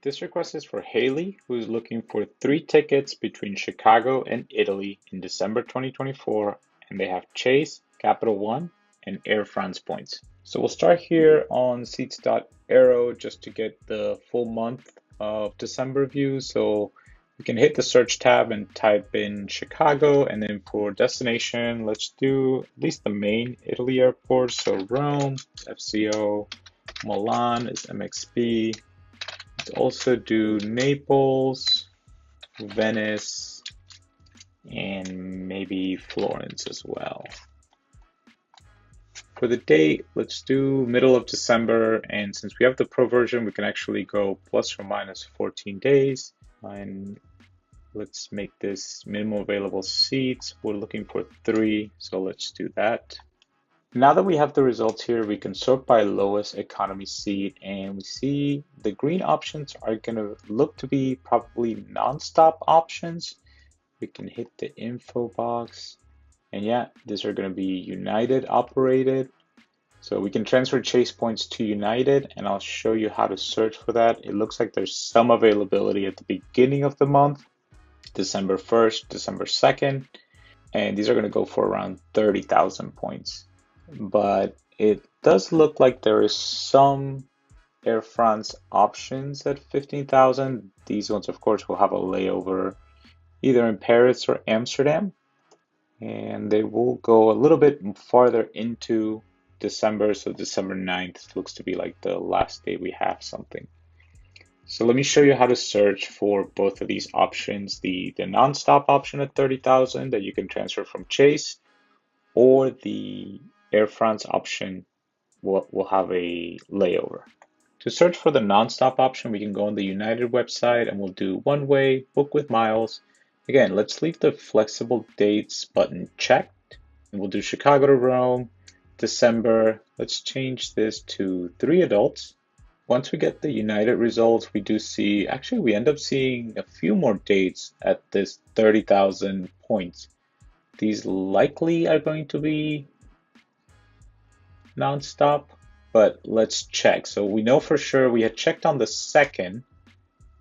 This request is for Haley, who is looking for 3 tickets between Chicago and Italy in December 2024, and they have Chase, Capital One, and Air France points. So we'll start here on seats.aero just to get the full month of December view. So we can hit the search tab and type in Chicago, and then for destination, let's do at least the main Italy airports. So Rome, FCO, Milan is MXB. Let's also do Naples, Venice, and maybe Florence as well. For the date, let's do middle of December, and since we have the Pro version, we can actually go plus or minus 14 days. And let's make this minimum available seats. We're looking for 3, so let's do that. Now that we have the results here, we can sort by lowest economy seat, and we see the green options are going to look to be probably non-stop options. We can hit the info box, and yeah, these are going to be United operated. So we can transfer Chase points to United, and I'll show you how to search for that. It looks like there's some availability at the beginning of the month, December 1st, December 2nd, and these are going to go for around 30,000 points. But it does look like there is some Air France options at 15,000. These ones, of course, will have a layover either in Paris or Amsterdam, and they will go a little bit farther into December. So December 9th looks to be like the last day we have something. So let me show you how to search for both of these options, the non-stop option at 30,000 that you can transfer from Chase, or the Air France option will have a layover. To search for the non-stop option, we can go on the United website and we'll do one way, book with miles. Again, let's leave the flexible dates button checked. And we'll do Chicago to Rome, December. Let's change this to 3 adults. Once we get the United results, we do see, actually we end up seeing a few more dates at this 30,000 points. These likely are going to be non-stop, but let's check. So we know for sure we had checked on the 2nd,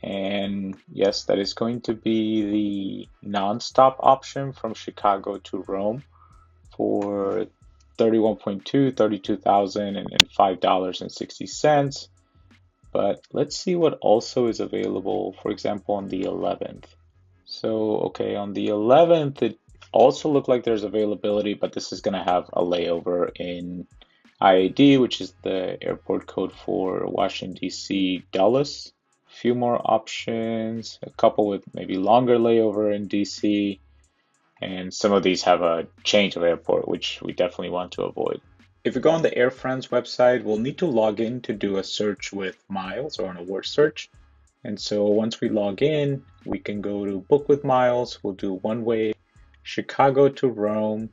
and yes, that is going to be the non-stop option from Chicago to Rome for 31.2, 32,000, and $5.60. But let's see what also is available, for example, on the 11th. So, okay, on the 11th, it also looked like there's availability, but this is going to have a layover in IAD, which is the airport code for Washington, D.C., Dulles. A few more options, a couple with maybe longer layover in D.C., and some of these have a change of airport, which we definitely want to avoid. If we go on the Air France website, we'll need to log in to do a search with miles or an award search. And so once we log in, we can go to book with miles. We'll do one way, Chicago to Rome.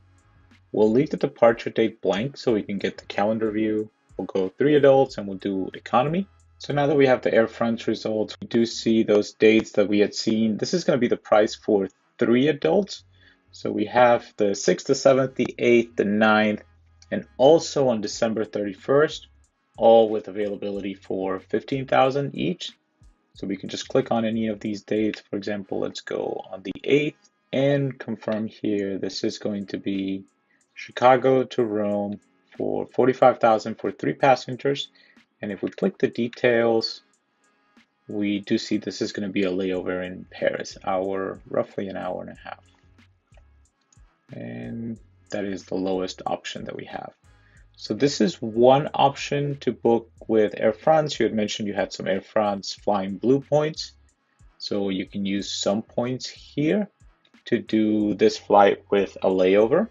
We'll leave the departure date blank so we can get the calendar view. We'll go 3 adults and we'll do economy. So now that we have the Air France results, we do see those dates that we had seen. This is going to be the price for 3 adults. So we have the 6th, the 7th, the 8th, the 9th, and also on December 31st, all with availability for 15,000 each. So we can just click on any of these dates. For example, let's go on the 8th and confirm here. This is going to be Chicago to Rome for 45,000 for 3 passengers. And if we click the details, we do see this is going to be a layover in Paris, roughly an hour and a half. And that is the lowest option that we have. So this is one option to book with Air France. You had mentioned you had some Air France Flying Blue points. So you can use some points here to do this flight with a layover.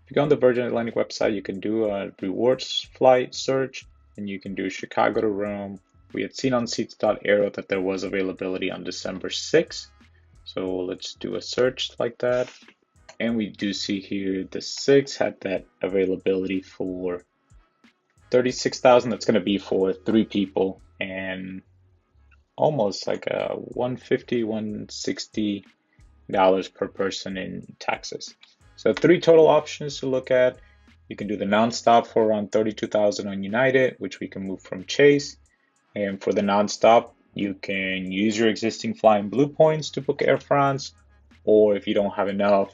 If you go on the Virgin Atlantic website, you can do a rewards flight search, and you can do Chicago to Rome. We had seen on seats.aero that there was availability on December 6th. So let's do a search like that. And we do see here the 6th had that availability for 36,000. That's going to be for 3 people and almost like a $150, $160 per person in taxes. So 3 total options to look at. You can do the non-stop for around 32,000 on United, which we can move from Chase. And for the non-stop, You can use your existing Flying Blue points to book Air France, or if you don't have enough,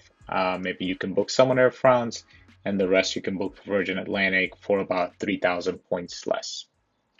maybe you can book some on Air France, and the rest you can book for Virgin Atlantic for about 3,000 points less.